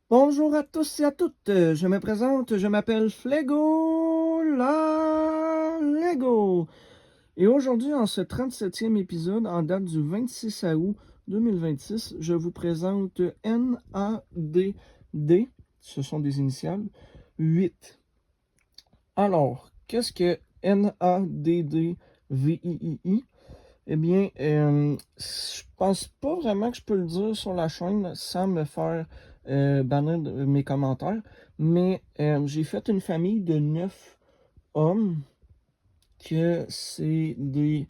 Bonjour à tous et à toutes, je me présente, je m'appelle Flégo la Lego. Et aujourd'hui, en ce 37e épisode, en date du 26 août 2026, je vous présente NADD, ce sont des initiales, 8. Alors, qu'est-ce que NADDVII? Eh bien, je pense pas vraiment que je peux le dire sur la chaîne sans me faire bannir de mes commentaires, mais j'ai fait une famille de 9 hommes que c'est des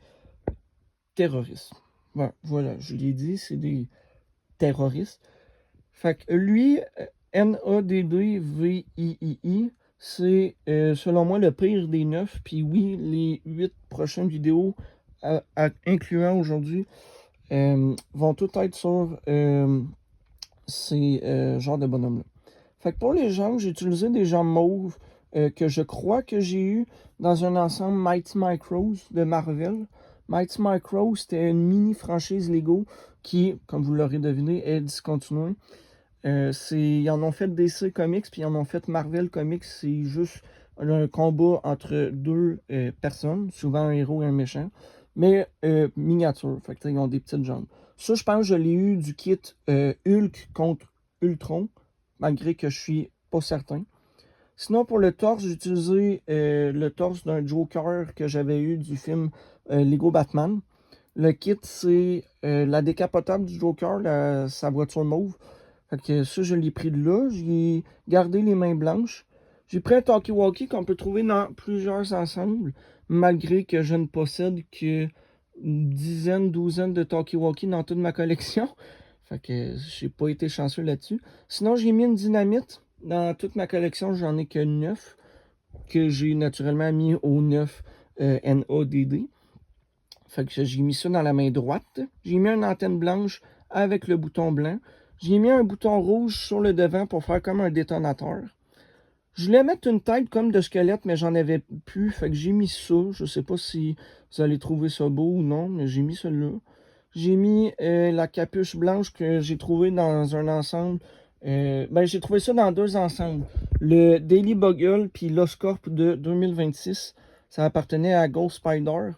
terroristes. Ouais, voilà, je l'ai dit, c'est des terroristes. Fait que lui, NADDVII, c'est selon moi le pire des 9. Puis oui, les 8 prochaines vidéos, incluant aujourd'hui, vont toutes être sur ces genres de bonhommes-là. Fait que pour les jambes, j'ai utilisé des jambes mauves que je crois que j'ai eu dans un ensemble Mighty Micros de Marvel. Mighty Micros, c'était une mini franchise Lego qui, comme vous l'aurez deviné, est discontinuée. Ils en ont fait DC Comics, puis ils en ont fait Marvel Comics. C'est juste un combat entre deux personnes, souvent un héros et un méchant, mais miniature. Fait que, ils ont des petites jambes. Ça, je pense que je l'ai eu du kit Hulk contre Ultron, malgré que je suis pas certain. Sinon, pour le torse, j'ai utilisé le torse d'un Joker que j'avais eu du film Lego Batman. Le kit, c'est la décapotable du Joker, sa voiture mauve. Fait que ça, je l'ai pris de là. J'ai gardé les mains blanches. J'ai pris un talkie-walkie qu'on peut trouver dans plusieurs ensembles, malgré que je ne possède que une dizaine, douzaine de talkie-walkie dans toute ma collection. Fait que j'ai pas été chanceux là-dessus. Sinon, j'ai mis une dynamite. Dans toute ma collection, j'en ai que 9, que j'ai naturellement mis au 9 NADD. Fait que j'ai mis ça dans la main droite. J'ai mis une antenne blanche avec le bouton blanc. J'ai mis un bouton rouge sur le devant pour faire comme un détonateur. Je voulais mettre une tête comme de squelette, mais j'en avais plus. Fait que j'ai mis ça. Je sais pas si vous allez trouver ça beau ou non, mais j'ai mis celui-là. J'ai mis la capuche blanche que j'ai trouvée dans un ensemble. J'ai trouvé ça dans deux ensembles. Le Daily Bugle puis l'Oscorp de 2026. Ça appartenait à Ghost Spider.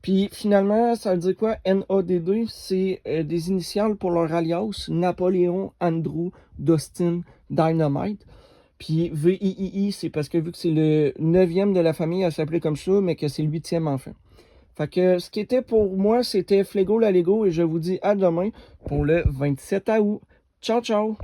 Puis finalement, ça veut dire quoi? NADD, c'est des initiales pour leur alias Napoléon, Andrew, Dustin, Dynamite. Puis VII, c'est parce que vu que c'est le 9e de la famille à s'appeler comme ça, mais que c'est le 8e enfant. Fait que ce qui était pour moi, c'était Flégo la Lego et je vous dis à demain pour le 27 août. Ciao, ciao!